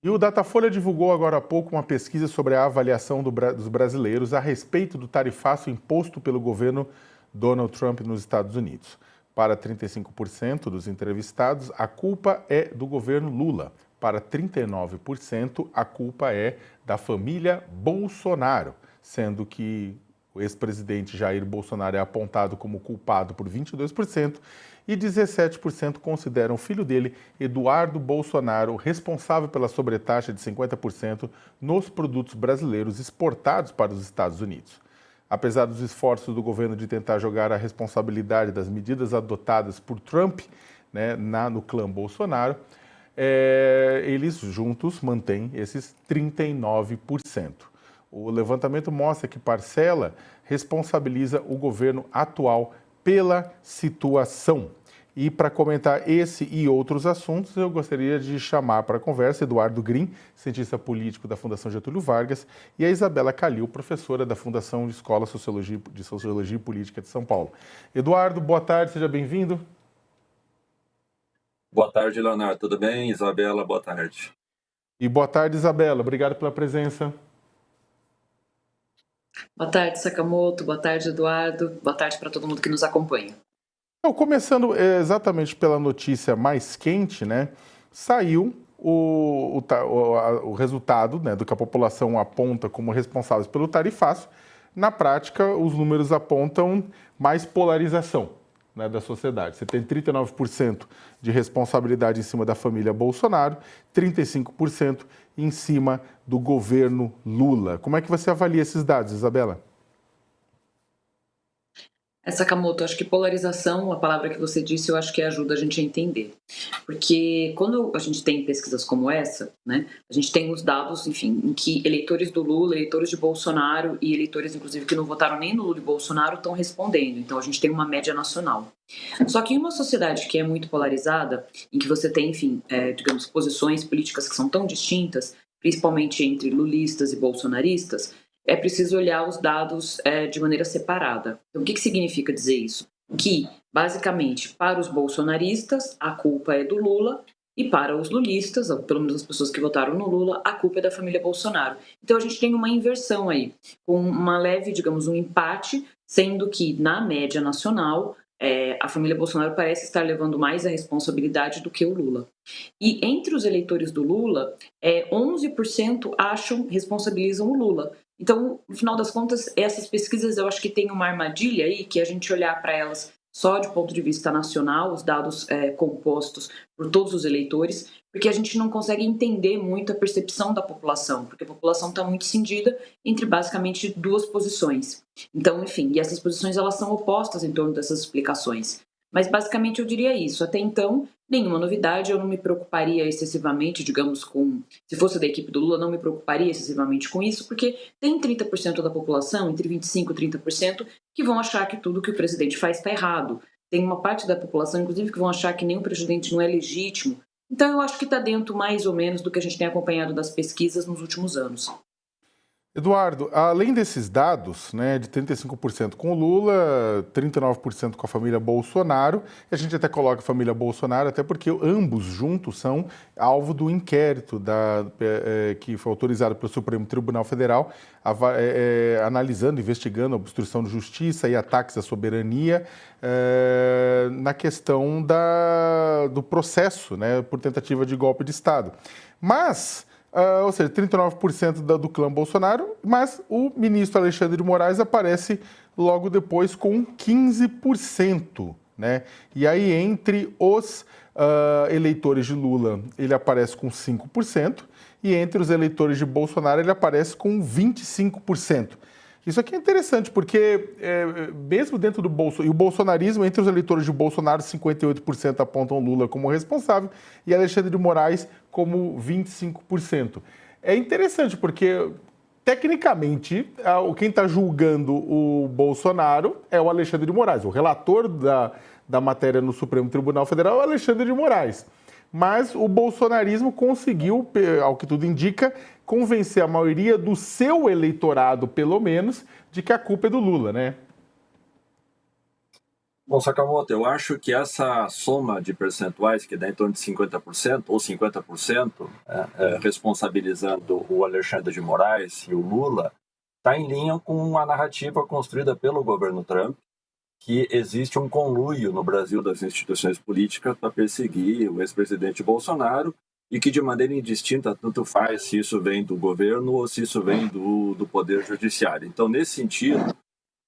E o Datafolha divulgou agora há pouco uma pesquisa sobre a avaliação dos brasileiros a respeito do tarifaço imposto pelo governo Donald Trump nos Estados Unidos. Para 35% dos entrevistados, a culpa é do governo Lula. Para 39%, a culpa é da família Bolsonaro, sendo que o ex-presidente Jair Bolsonaro é apontado como culpado por 22% e 17% consideram o filho dele, Eduardo Bolsonaro, responsável pela sobretaxa de 50% nos produtos brasileiros exportados para os Estados Unidos. Apesar dos esforços do governo de tentar jogar a responsabilidade das medidas adotadas por Trump, no clã Bolsonaro, eles juntos mantêm esses 39%. O levantamento mostra que Parcela responsabiliza o governo atual pela situação. E para comentar esse e outros assuntos, eu gostaria de chamar para a conversa Eduardo Green, cientista político da Fundação Getúlio Vargas, e a Isabela Calil, professora da Fundação de Escola de Sociologia e Política de São Paulo. Eduardo, boa tarde, seja bem-vindo. Boa tarde, Leonardo. Tudo bem? Isabela, boa tarde. E boa tarde, Isabela. Obrigado pela presença. Boa tarde, Sakamoto. Boa tarde, Eduardo. Boa tarde para todo mundo que nos acompanha. Então, começando exatamente pela notícia mais quente, saiu o resultado do que a população aponta como responsáveis pelo tarifaço. Na prática, os números apontam mais polarização da sociedade. Você tem 39% de responsabilidade em cima da família Bolsonaro, 35% em cima do governo Lula. Como é que você avalia esses dados, Isabela? Sakamoto, acho que polarização, a palavra que você disse, eu acho que ajuda a gente a entender. Porque quando a gente tem pesquisas como essa, a gente tem os dados, enfim, em que eleitores do Lula, eleitores de Bolsonaro e eleitores, inclusive, que não votaram nem no Lula e Bolsonaro estão respondendo. Então, a gente tem uma média nacional. Só que em uma sociedade que é muito polarizada, em que você tem, enfim, digamos, posições políticas que são tão distintas, principalmente entre lulistas e bolsonaristas, é preciso olhar os dados de maneira separada. Então, o que significa dizer isso? Que, basicamente, para os bolsonaristas, a culpa é do Lula, e para os lulistas, ou pelo menos as pessoas que votaram no Lula, a culpa é da família Bolsonaro. Então, a gente tem uma inversão aí, com uma leve, digamos, um empate, sendo que, na média nacional, a família Bolsonaro parece estar levando mais a responsabilidade do que o Lula. E entre os eleitores do Lula, 11% responsabilizam o Lula. Então, no final das contas, essas pesquisas eu acho que tem uma armadilha aí, que a gente olhar para elas só de ponto de vista nacional, os dados compostos por todos os eleitores, porque a gente não consegue entender muito a percepção da população, porque a população está muito cindida entre basicamente duas posições. Então, enfim, e essas posições elas são opostas em torno dessas explicações. Mas basicamente eu diria isso. Até então, nenhuma novidade, eu não me preocuparia excessivamente, digamos, se fosse da equipe do Lula, não me preocuparia excessivamente com isso, porque tem 30% da população, entre 25% e 30%, que vão achar que tudo que o presidente faz está errado. Tem uma parte da população, inclusive, que vão achar que nenhum presidente não é legítimo. Então eu acho que está dentro, mais ou menos, do que a gente tem acompanhado das pesquisas nos últimos anos. Eduardo, além desses dados, de 35% com o Lula, 39% com a família Bolsonaro, a gente até coloca a família Bolsonaro, até porque ambos juntos são alvo do inquérito que foi autorizado pelo Supremo Tribunal Federal, analisando, investigando a obstrução de justiça e ataques à soberania na questão do processo, por tentativa de golpe de Estado. Mas... ou seja, 39% do clã Bolsonaro, mas o ministro Alexandre de Moraes aparece logo depois com 15%. E aí, entre os eleitores de Lula, ele aparece com 5%, e entre os eleitores de Bolsonaro, ele aparece com 25%. Isso aqui é interessante, porque mesmo dentro do Bolsonaro, e o bolsonarismo, entre os eleitores de Bolsonaro, 58% apontam Lula como responsável e Alexandre de Moraes como 25%. É interessante, porque, tecnicamente, quem está julgando o Bolsonaro é o Alexandre de Moraes. O relator da matéria no Supremo Tribunal Federal é o Alexandre de Moraes. Mas o bolsonarismo conseguiu, ao que tudo indica, convencer a maioria do seu eleitorado, pelo menos, de que a culpa é do Lula, Bom, Sakamoto, eu acho que essa soma de percentuais, que dá em torno de 50% ou 50%, responsabilizando o Alexandre de Moraes e o Lula, está em linha com a narrativa construída pelo governo Trump, que existe um conluio no Brasil das instituições políticas para perseguir o ex-presidente Bolsonaro e que de maneira indistinta tanto faz se isso vem do governo ou se isso vem do Poder Judiciário. Então, nesse sentido,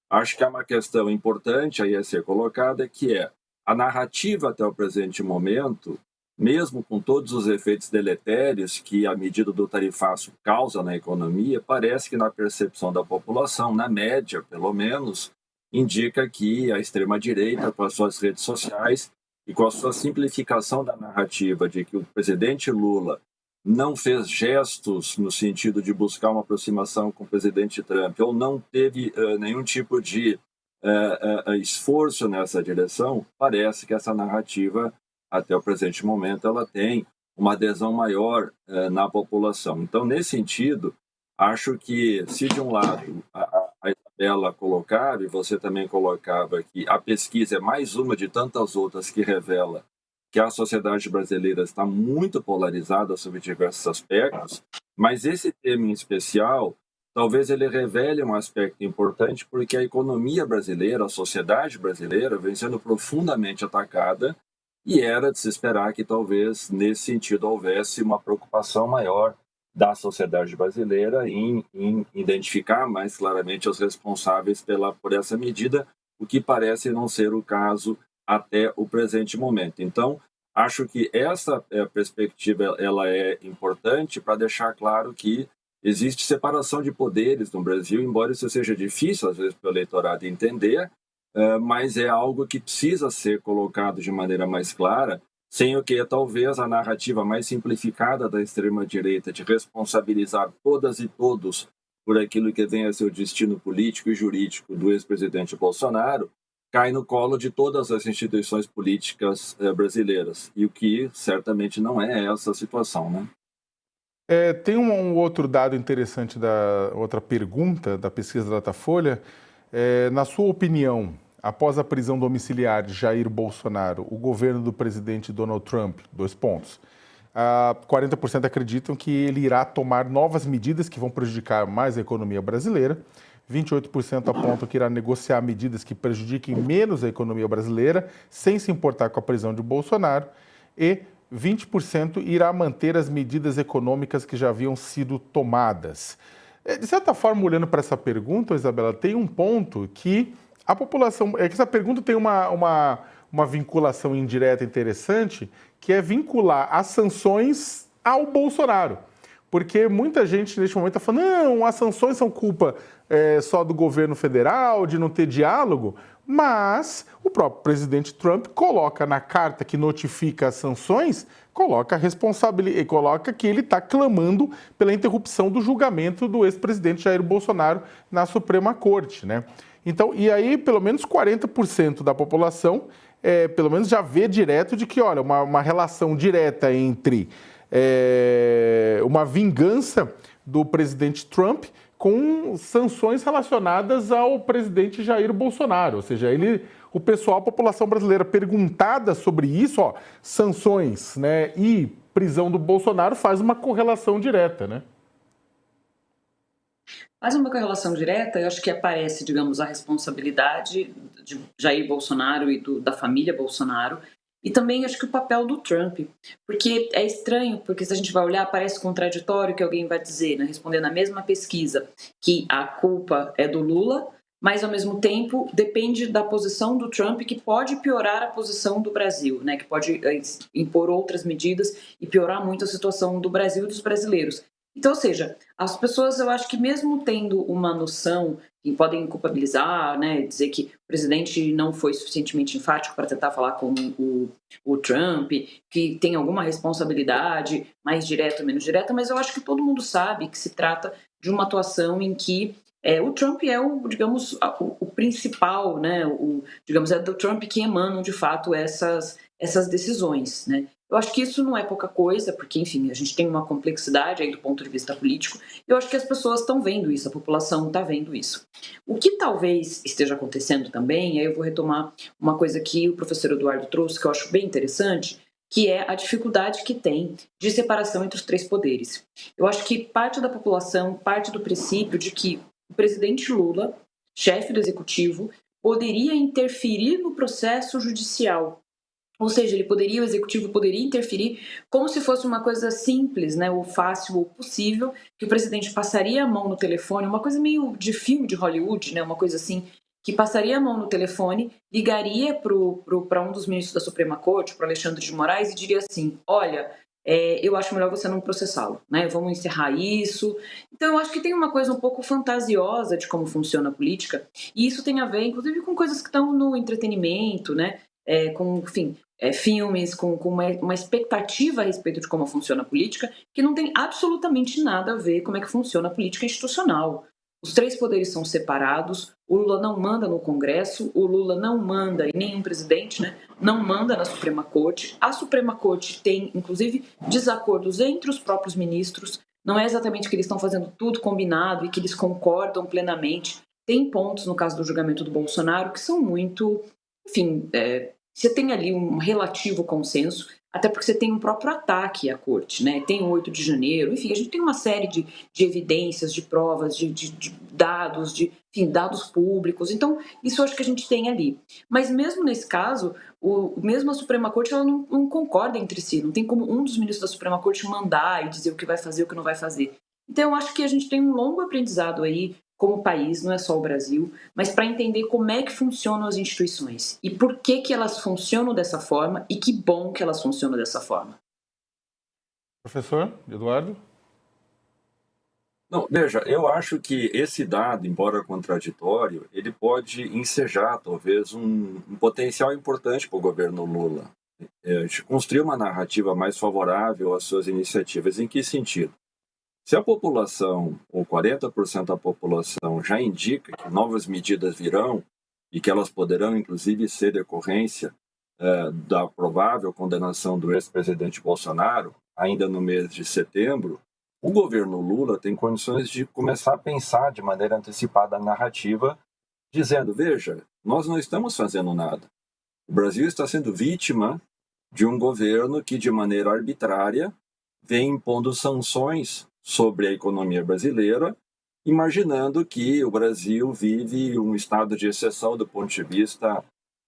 acho que é uma questão importante aí a ser colocada, que é a narrativa até o presente momento, mesmo com todos os efeitos deletérios que a medida do tarifaço causa na economia, parece que na percepção da população, na média pelo menos, indica que a extrema-direita, com as suas redes sociais e com a sua simplificação da narrativa de que o presidente Lula não fez gestos no sentido de buscar uma aproximação com o presidente Trump ou não teve nenhum tipo de esforço nessa direção, parece que essa narrativa, até o presente momento, ela tem uma adesão maior na população. Então, nesse sentido, acho que se de um lado a Isabela colocava, e você também colocava, que a pesquisa é mais uma de tantas outras que revela que a sociedade brasileira está muito polarizada sobre diversos aspectos, mas esse tema em especial, talvez ele revele um aspecto importante, porque a economia brasileira, a sociedade brasileira, vem sendo profundamente atacada e era de se esperar que talvez nesse sentido houvesse uma preocupação maior da sociedade brasileira em identificar mais claramente os responsáveis por essa medida, o que parece não ser o caso até o presente momento. Então, acho que essa perspectiva ela é importante para deixar claro que existe separação de poderes no Brasil, embora isso seja difícil, às vezes, para o eleitorado entender, mas é algo que precisa ser colocado de maneira mais clara, sem o que talvez a narrativa mais simplificada da extrema-direita de responsabilizar todas e todos por aquilo que vem a ser o destino político e jurídico do ex-presidente Bolsonaro, cai no colo de todas as instituições políticas brasileiras, e o que certamente não é essa a situação, né? Tem um outro dado interessante, outra pergunta da pesquisa da Datafolha. Na sua opinião, após a prisão domiciliar de Jair Bolsonaro, o governo do presidente Donald Trump, 40% acreditam que ele irá tomar novas medidas que vão prejudicar mais a economia brasileira. 28% apontam que irá negociar medidas que prejudiquem menos a economia brasileira, sem se importar com a prisão de Bolsonaro. E 20% irá manter as medidas econômicas que já haviam sido tomadas. De certa forma, olhando para essa pergunta, Isabela, tem um ponto que a população... É que essa pergunta tem uma vinculação indireta interessante, que é vincular as sanções ao Bolsonaro. Porque muita gente, neste momento, está falando, não, as sanções são culpa só do governo federal, de não ter diálogo, mas o próprio presidente Trump coloca na carta que notifica as sanções, coloca que ele está clamando pela interrupção do julgamento do ex-presidente Jair Bolsonaro na Suprema Corte, né? Então, e aí, pelo menos 40% da população, pelo menos já vê direto de que, olha, uma relação direta entre uma vingança do presidente Trump com sanções relacionadas ao presidente Jair Bolsonaro. Ou seja, o pessoal, a população brasileira perguntada sobre isso, sanções, né, e prisão do Bolsonaro, faz uma correlação direta, né? Faz uma correlação direta, eu acho que aparece, digamos, a responsabilidade de Jair Bolsonaro e da família Bolsonaro, e também acho que o papel do Trump, porque é estranho, porque se a gente vai olhar, parece contraditório que alguém vai dizer, né, respondendo a mesma pesquisa, que a culpa é do Lula, mas ao mesmo tempo depende da posição do Trump, que pode piorar a posição do Brasil, né, que pode impor outras medidas e piorar muito a situação do Brasil e dos brasileiros. Então, ou seja, as pessoas, eu acho que mesmo tendo uma noção, que podem culpabilizar, né, dizer que o presidente não foi suficientemente enfático para tentar falar com o Trump, que tem alguma responsabilidade, mais direta ou menos direta, mas eu acho que todo mundo sabe que se trata de uma atuação em que O Trump é digamos, o principal, né? Digamos, é do Trump que emanam, de fato, essas decisões, né? Eu acho que isso não é pouca coisa, porque, enfim, a gente tem uma complexidade aí do ponto de vista político. Eu acho que as pessoas estão vendo isso, a população está vendo isso. O que talvez esteja acontecendo também, aí eu vou retomar uma coisa que o professor Eduardo trouxe, que eu acho bem interessante, que é a dificuldade que tem de separação entre os três poderes. Eu acho que parte da população, parte do princípio de que o presidente Lula, chefe do executivo, poderia interferir no processo judicial. Ou seja, o executivo poderia interferir como se fosse uma coisa simples, né, ou fácil ou possível, que o presidente passaria a mão no telefone, uma coisa meio de filme de Hollywood, né, uma coisa assim, que passaria a mão no telefone, ligaria para um dos ministros da Suprema Corte, para Alexandre de Moraes, e diria assim: olha, eu acho melhor você não processá-lo, né? Vamos encerrar isso. Então, eu acho que tem uma coisa um pouco fantasiosa de como funciona a política, e isso tem a ver, inclusive, com coisas que estão no entretenimento, né? Com, enfim, filmes, com uma expectativa a respeito de como funciona a política, que não tem absolutamente nada a ver com como é que funciona a política institucional. Os três poderes são separados, o Lula não manda no Congresso, o Lula não manda, e nenhum presidente, né, não manda na Suprema Corte. A Suprema Corte tem, inclusive, desacordos entre os próprios ministros, não é exatamente que eles estão fazendo tudo combinado e que eles concordam plenamente. Tem pontos, no caso do julgamento do Bolsonaro, que são muito, enfim, você tem ali um relativo consenso, até porque você tem um próprio ataque à corte, né? Tem o 8 de janeiro, enfim, a gente tem uma série de evidências, de provas, de dados, enfim, dados públicos. Então, isso eu acho que a gente tem ali. Mas mesmo nesse caso, mesmo a Suprema Corte ela não concorda entre si, não tem como um dos ministros da Suprema Corte mandar e dizer o que vai fazer e o que não vai fazer. Então, eu acho que a gente tem um longo aprendizado aí como país, não é só o Brasil, mas para entender como é que funcionam as instituições e por que elas funcionam dessa forma e que bom que elas funcionam dessa forma. Professor Eduardo? Não, veja, eu acho que esse dado, embora contraditório, ele pode ensejar, talvez, um potencial importante para o governo Lula. A gente construir uma narrativa mais favorável às suas iniciativas. Em que sentido? Se a população, ou 40% da população, já indica que novas medidas virão e que elas poderão, inclusive, ser decorrência da provável condenação do ex-presidente Bolsonaro, ainda no mês de setembro, o governo Lula tem condições de começar a pensar de maneira antecipada a narrativa, dizendo: veja, nós não estamos fazendo nada. O Brasil está sendo vítima de um governo que, de maneira arbitrária, vem impondo sanções sobre a economia brasileira, imaginando que o Brasil vive um estado de exceção do ponto de vista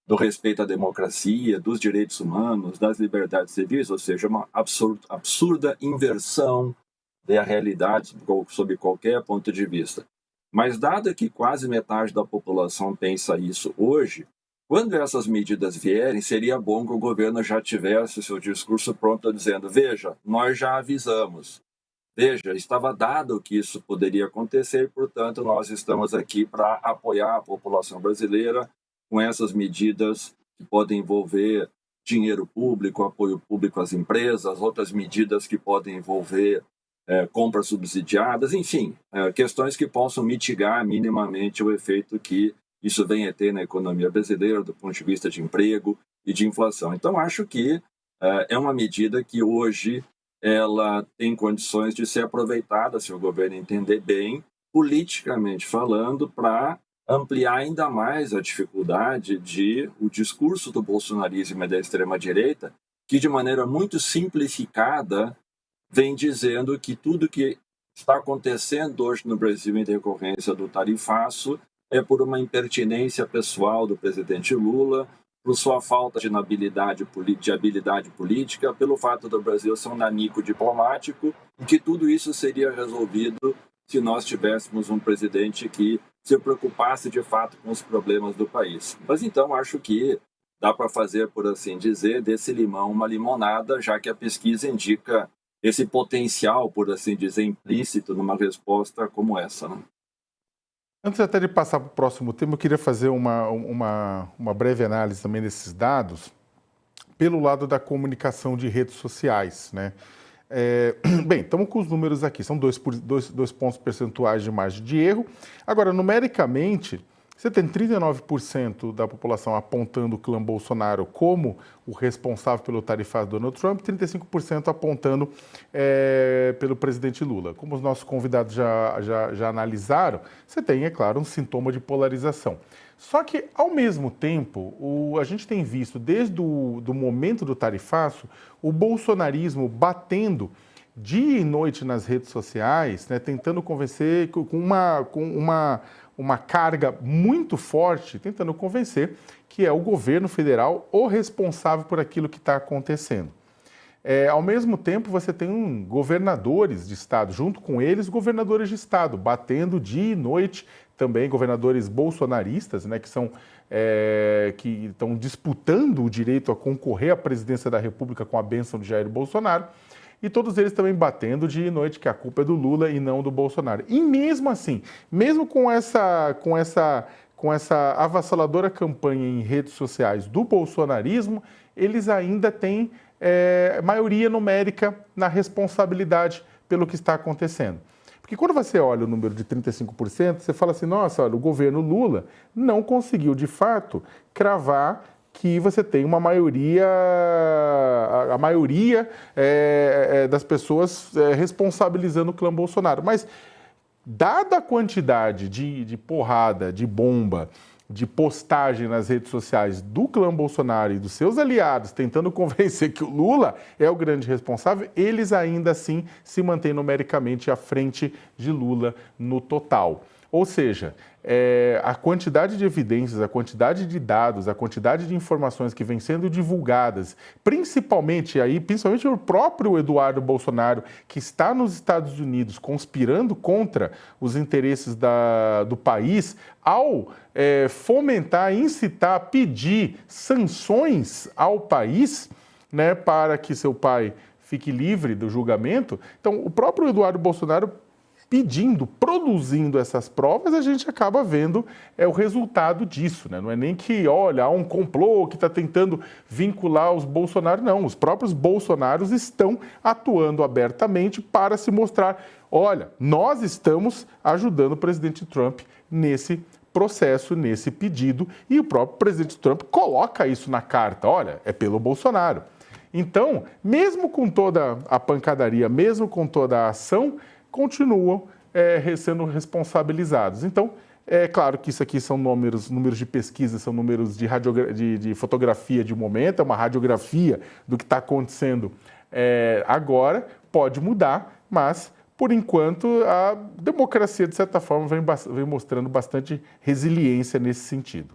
do respeito à democracia, dos direitos humanos, das liberdades civis, ou seja, uma absurda inversão da realidade sob qualquer ponto de vista. Mas, dado que quase metade da população pensa isso hoje, quando essas medidas vierem, seria bom que o governo já tivesse seu discurso pronto dizendo: veja, nós já avisamos, veja, estava dado que isso poderia acontecer e, portanto, nós estamos aqui para apoiar a população brasileira com essas medidas que podem envolver dinheiro público, apoio público às empresas, outras medidas que podem envolver compras subsidiadas, enfim, questões que possam mitigar minimamente o efeito que isso vem a ter na economia brasileira do ponto de vista de emprego e de inflação. Então, acho que é uma medida que hoje ela tem condições de ser aproveitada, se o governo entender bem, politicamente falando, para ampliar ainda mais a dificuldade o discurso do bolsonarismo e da extrema-direita, que de maneira muito simplificada vem dizendo que tudo que está acontecendo hoje no Brasil em decorrência do tarifaço é por uma impertinência pessoal do presidente Lula, por sua falta de habilidade política, pelo fato do Brasil ser um nanico diplomático, e que tudo isso seria resolvido se nós tivéssemos um presidente que se preocupasse de fato com os problemas do país. Mas então acho que dá para fazer, por assim dizer, desse limão uma limonada, já que a pesquisa indica esse potencial, por assim dizer, implícito numa resposta como essa, né? Antes até de passar para o próximo tema, eu queria fazer uma breve análise também desses dados pelo lado da comunicação de redes sociais, né? Bem, estamos com os números aqui, são 2 pontos percentuais de margem de erro. Agora, numericamente, você tem 39% da população apontando o clã Bolsonaro como o responsável pelo tarifário do Donald Trump, 35% apontando pelo presidente Lula. Como os nossos convidados já analisaram, você tem, é claro, um sintoma de polarização. Só que, ao mesmo tempo, a gente tem visto, desde o momento do tarifaço, o bolsonarismo batendo dia e noite nas redes sociais, né, tentando convencer com uma carga muito forte, tentando convencer que é o governo federal o responsável por aquilo que está acontecendo. Ao mesmo tempo, você tem governadores de estado, junto com eles, governadores de estado, batendo dia e noite, também governadores bolsonaristas, né, que estão disputando o direito a concorrer à presidência da República com a bênção de Jair Bolsonaro, e todos eles também batendo dia e noite que a culpa é do Lula e não do Bolsonaro. E mesmo assim, mesmo com essa avassaladora campanha em redes sociais do bolsonarismo, eles ainda têm maioria numérica na responsabilidade pelo que está acontecendo. Porque quando você olha o número de 35%, você fala assim, nossa, olha, o governo Lula não conseguiu, de fato, cravar que você tem uma maioria, a maioria das pessoas responsabilizando o clã Bolsonaro. Mas, dada a quantidade de porrada, de bomba, de postagem nas redes sociais do clã Bolsonaro e dos seus aliados tentando convencer que o Lula é o grande responsável, eles ainda assim se mantêm numericamente à frente de Lula no total. Ou seja, a quantidade de evidências, a quantidade de dados, a quantidade de informações que vêm sendo divulgadas, principalmente o próprio Eduardo Bolsonaro, que está nos Estados Unidos conspirando contra os interesses do país, ao fomentar, incitar, pedir sanções ao país, né, para que seu pai fique livre do julgamento. Então, o próprio Eduardo Bolsonaro produzindo essas provas, a gente acaba vendo o resultado disso, né? Não é nem que, olha, há um complô que está tentando vincular os Bolsonaro, não. Os próprios Bolsonaros estão atuando abertamente para se mostrar, olha, nós estamos ajudando o presidente Trump nesse processo, nesse pedido, e o próprio presidente Trump coloca isso na carta, olha, é pelo Bolsonaro. Então, mesmo com toda a pancadaria, mesmo com toda a ação, continuam sendo responsabilizados. Então, é claro que isso aqui são números de pesquisa, são números de fotografia de momento, é uma radiografia do que está acontecendo agora, pode mudar, mas, por enquanto, a democracia, de certa forma, vem mostrando bastante resiliência nesse sentido.